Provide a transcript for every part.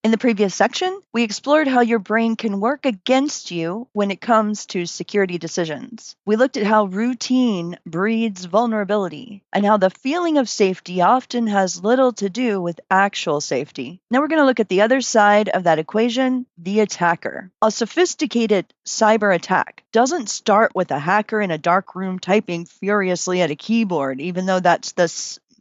In the previous section, we explored how your brain can work against you when it comes to security decisions. We looked at how routine breeds vulnerability and how the feeling of safety often has little to do with actual safety. Now we're going to look at the other side of that equation, the attacker. A sophisticated cyber attack doesn't start with a hacker in a dark room typing furiously at a keyboard, even though that's the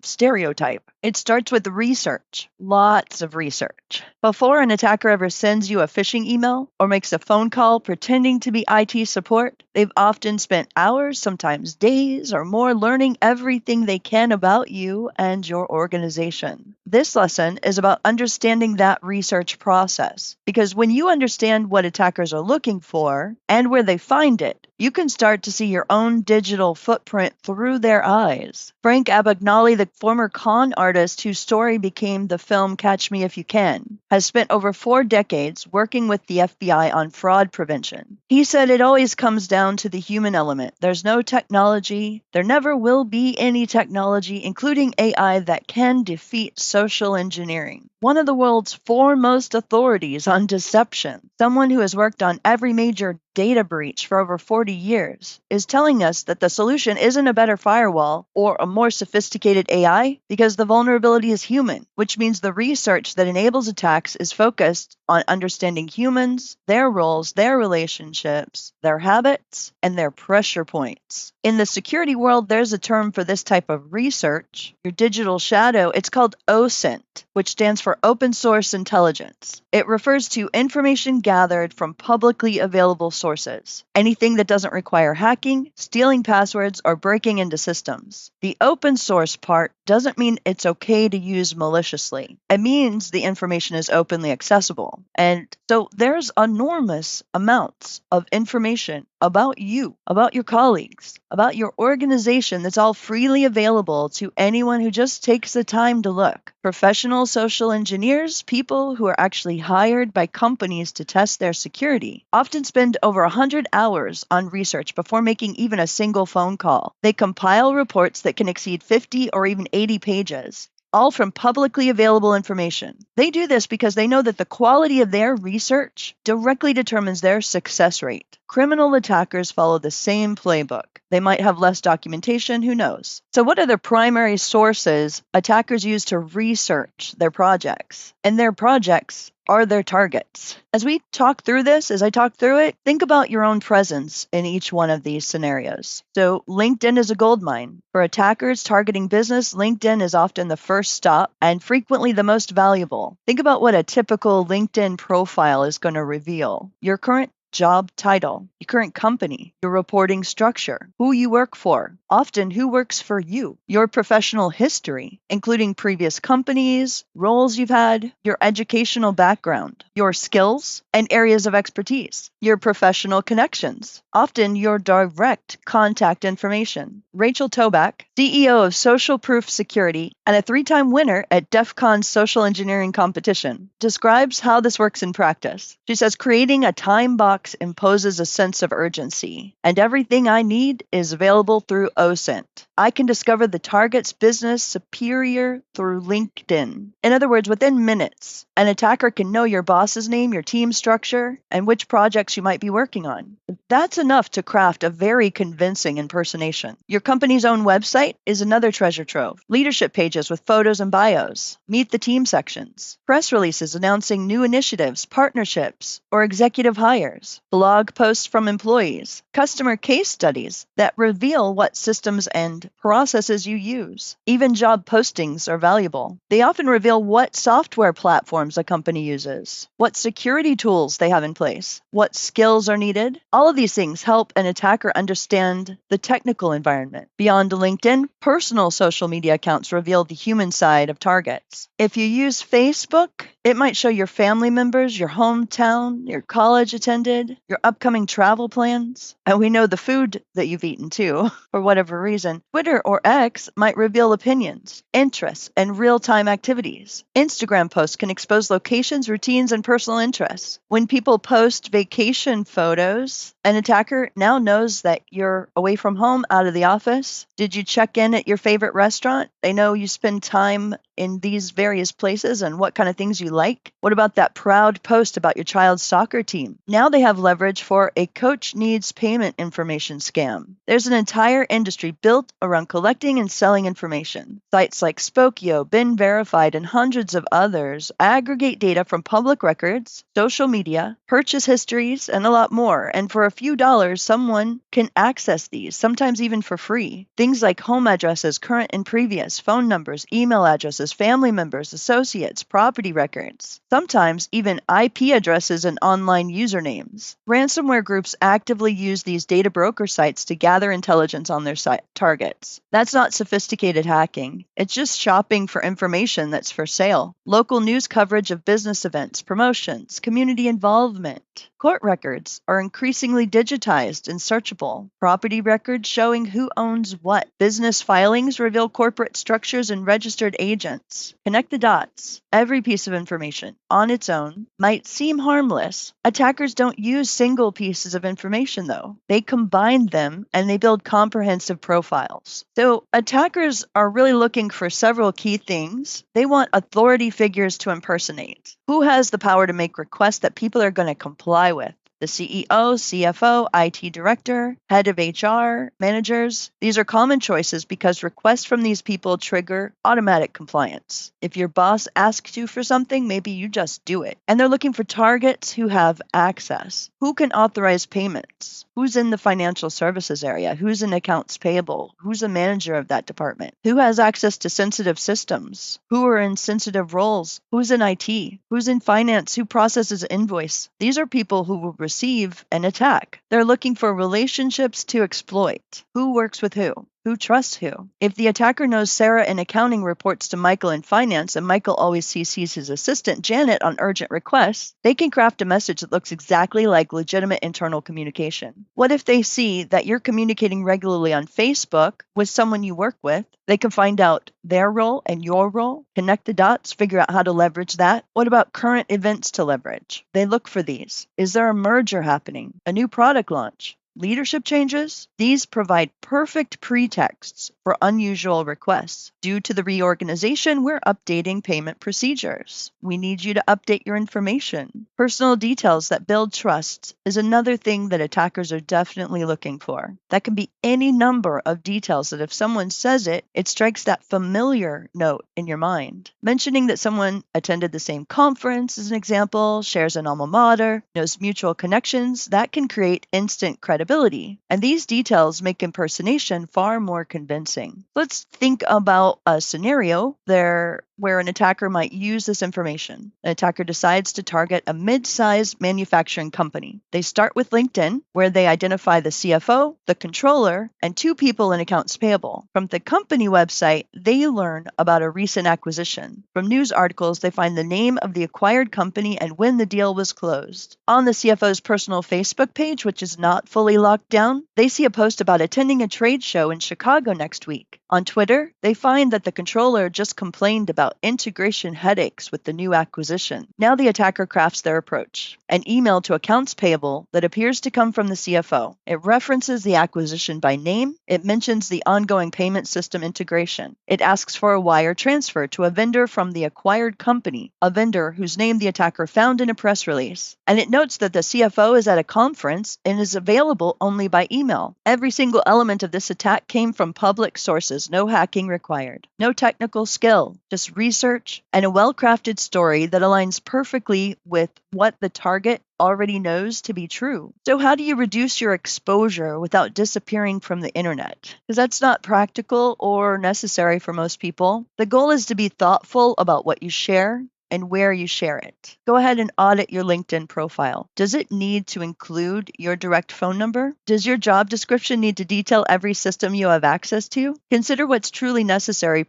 stereotype. It starts with research, lots of research. Before an attacker ever sends you a phishing email or makes a phone call pretending to be IT support, they've often spent hours, sometimes days or more, learning everything they can about you and your organization. This lesson is about understanding that research process, because when you understand what attackers are looking for and where they find it, you can start to see your own digital footprint through their eyes. Frank Abagnale, the former con artist whose story became the film Catch Me If You Can, has spent over 4 decades working with the FBI on fraud prevention. He said it always comes down to the human element. There's no technology, there never will be any technology, including AI, that can defeat social engineering. One of the world's foremost authorities on deception, someone who has worked on every major data breach for over 40 years, is telling us that the solution isn't a better firewall or a more sophisticated AI, because the vulnerability is human, which means the research that enables attacks is focused on understanding humans, their roles, their relationships, their habits, and their pressure points. In the security world, there's a term for this type of research, your digital shadow. It's called OSINT, which stands for Open Source Intelligence. It refers to information gathered from publicly available sources, anything that doesn't require hacking, stealing passwords, or breaking into systems. The open source part doesn't mean it's okay to use maliciously. It means the information is openly accessible. And so there's enormous amounts of information about you, about your colleagues, about your organization that's all freely available to anyone who just takes the time to look. Professional social engineers, people who are actually hired by companies to test their security, often spend over 100 hours on research before making even a single phone call. They compile reports that can exceed 50 or even 80 pages, all from publicly available information. They do this because they know that the quality of their research directly determines their success rate. Criminal attackers follow the same playbook. They might have less documentation, who knows? So what are the primary sources attackers use to research their projects? And their projects are their targets. As I talk through it, think about your own presence in each one of these scenarios. So LinkedIn is a goldmine. For attackers targeting business, LinkedIn is often the first stop and frequently the most valuable. Think about what a typical LinkedIn profile is going to reveal. Your current job title, your current company, your reporting structure, who you work for, often who works for you, your professional history, including previous companies, roles you've had, your educational background, your skills and areas of expertise, your professional connections, often your direct contact information. Rachel Toback, CEO of Social Proof Security and a 3-time winner at DEF CON's social engineering competition, describes how this works in practice. She says, creating a time box imposes a sense of urgency, and everything I need is available through OSINT. I can discover the target's business superior through LinkedIn. In other words, within minutes, an attacker can know your boss's name, your team structure, and which projects you might be working on. That's enough to craft a very convincing impersonation. Your company's own website is another treasure trove. Leadership pages with photos and bios, meet the team sections, press releases announcing new initiatives, partnerships, or executive hires, blog posts from employees, customer case studies that reveal what systems and processes you use. Even job postings are valuable. They often reveal what software platforms a company uses, what security tools they have in place, what skills are needed. All of these things help an attacker understand the technical environment. Beyond LinkedIn, personal social media accounts reveal the human side of targets. If you use Facebook, it might show your family members, your hometown, your college attended, visited, your upcoming travel plans, and we know the food that you've eaten too, for whatever reason. Twitter or X might reveal opinions, interests, and real-time activities. Instagram posts can expose locations, routines, and personal interests. When people post vacation photos, an attacker now knows that you're away from home, out of the office. Did you check in at your favorite restaurant? They know you spend time in these various places and what kind of things you like. What about that proud post about your child's soccer team? Now they have leverage for a coach needs payment information scam. There's an entire industry built around collecting and selling information. Sites like Spokeo, Been Verified, and hundreds of others aggregate data from public records, social media, purchase histories, and a lot more. And for a few dollars, someone can access these, sometimes even for free. Things like home addresses, current and previous, phone numbers, email addresses, family members, associates, property records, sometimes even IP addresses and online usernames. Ransomware groups actively use these data broker sites to gather intelligence on their targets. That's not sophisticated hacking. It's just shopping for information that's for sale. Local news coverage of business events, promotions, community involvement. Court records are increasingly digitized and searchable. Property records showing who owns what. Business filings reveal corporate structures and registered agents. Connect the dots. Every piece of information on its own might seem harmless. Attackers don't use single pieces of information, though. They combine them and they build comprehensive profiles. So attackers are really looking for several key things. They want authority figures to impersonate. Who has the power to make requests that people are going to comply with? The CEO, CFO, IT director, head of HR, managers. These are common choices because requests from these people trigger automatic compliance. If your boss asks you for something, maybe you just do it. And they're looking for targets who have access. Who can authorize payments? Who's in the financial services area? Who's in accounts payable? Who's a manager of that department? Who has access to sensitive systems? Who are in sensitive roles? Who's in IT? Who's in finance? Who processes invoice? These are people who will receive an attack. They're looking for relationships to exploit. Who works with who? Who trusts who? If the attacker knows Sarah in accounting reports to Michael in finance and Michael always CCs his assistant Janet on urgent requests, they can craft a message that looks exactly like legitimate internal communication. What if they see that you're communicating regularly on Facebook with someone you work with? They can find out their role and your role, connect the dots, figure out how to leverage that. What about current events to leverage? They look for these. Is there a merger happening? A new product launch? Leadership changes? These provide perfect pretexts for unusual requests. Due to the reorganization, we're updating payment procedures. We need you to update your information. Personal details that build trust is another thing that attackers are definitely looking for. That can be any number of details that if someone says it, it strikes that familiar note in your mind. Mentioning that someone attended the same conference as an example, shares an alma mater, knows mutual connections, that can create instant credibility. And these details make impersonation far more convincing. Let's think about a scenario there where an attacker might use this information. An attacker decides to target a mid-sized manufacturing company. They start with LinkedIn, where they identify the CFO, the controller, and 2 people in accounts payable. From the company website, they learn about a recent acquisition. From news articles, they find the name of the acquired company and when the deal was closed. On the CFO's personal Facebook page, which is not fully locked down, they see a post about attending a trade show in Chicago next week. On Twitter, they find that the controller just complained about integration headaches with the new acquisition. Now the attacker crafts their approach. An email to accounts payable that appears to come from the CFO. It references the acquisition by name. It mentions the ongoing payment system integration. It asks for a wire transfer to a vendor from the acquired company, a vendor whose name the attacker found in a press release. And it notes that the CFO is at a conference and is available only by email. Every single element of this attack came from public sources. No hacking required. No technical skill, just research and a well-crafted story that aligns perfectly with what the target already knows to be true. So how do you reduce your exposure without disappearing from the internet? Because that's not practical or necessary for most people. The goal is to be thoughtful about what you share and where you share it. Go ahead and audit your LinkedIn profile. Does it need to include your direct phone number? Does your job description need to detail every system you have access to? Consider what's truly necessary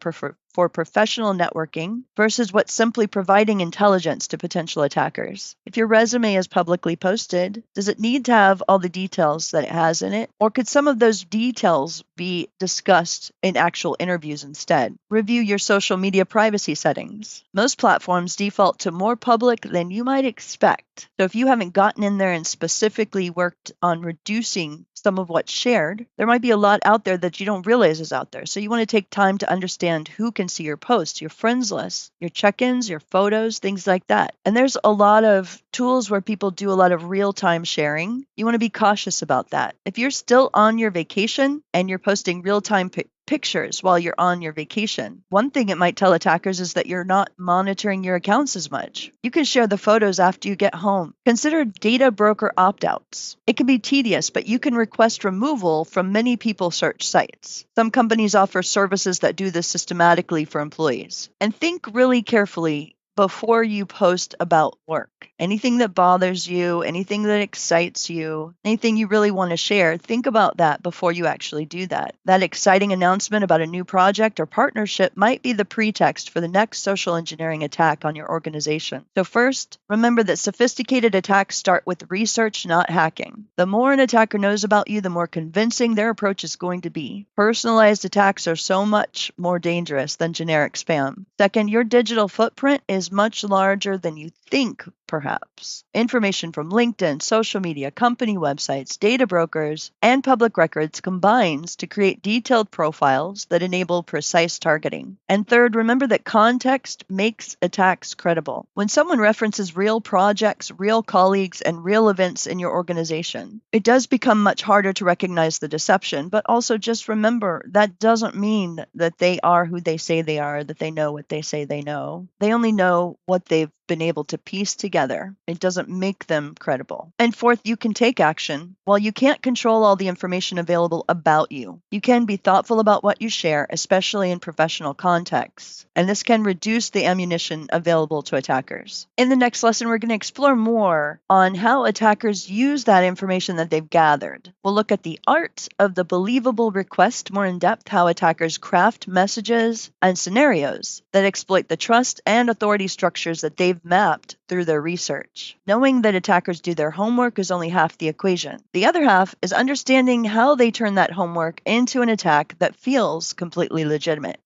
for professional networking versus what's simply providing intelligence to potential attackers. If your resume is publicly posted, does it need to have all the details that it has in it? Or could some of those details be discussed in actual interviews instead? Review your social media privacy settings. Most platforms default to more public than you might expect. So if you haven't gotten in there and specifically worked on reducing some of what's shared, there might be a lot out there that you don't realize is out there. So you want to take time to understand who can see your posts, your friends list, your check-ins, your photos, things like that. And there's a lot of tools where people do a lot of real-time sharing. You want to be cautious about that. If you're still on your vacation and you're posting real-time pictures while you're on your vacation, one thing it might tell attackers is that you're not monitoring your accounts as much. You can share the photos after you get home. Consider data broker opt-outs. It can be tedious, but you can request removal from many people search sites. Some companies offer services that do this systematically for employees. And think really carefully before you post about work. Anything that bothers you, anything that excites you, anything you really want to share, think about that before you actually do that. That exciting announcement about a new project or partnership might be the pretext for the next social engineering attack on your organization. So first, remember that sophisticated attacks start with research, not hacking. The more an attacker knows about you, the more convincing their approach is going to be. Personalized attacks are so much more dangerous than generic spam. Second, your digital footprint is much larger than you think, perhaps. Information from LinkedIn, social media, company websites, data brokers, and public records combines to create detailed profiles that enable precise targeting. And third, remember that context makes attacks credible. When someone references real projects, real colleagues, and real events in your organization, it does become much harder to recognize the deception, but also just remember that doesn't mean that they are who they say they are, that they know what they say they know. They only know what they've been able to piece together. It doesn't make them credible. And fourth, you can take action. While you can't control all the information available about you, you can be thoughtful about what you share, especially in professional contexts. And this can reduce the ammunition available to attackers. In the next lesson, we're going to explore more on how attackers use that information that they've gathered. We'll look at the art of the believable request more in depth, how attackers craft messages and scenarios that exploit the trust and authority structures that they've mapped through their research. Knowing that attackers do their homework is only half the equation. The other half is understanding how they turn that homework into an attack that feels completely legitimate.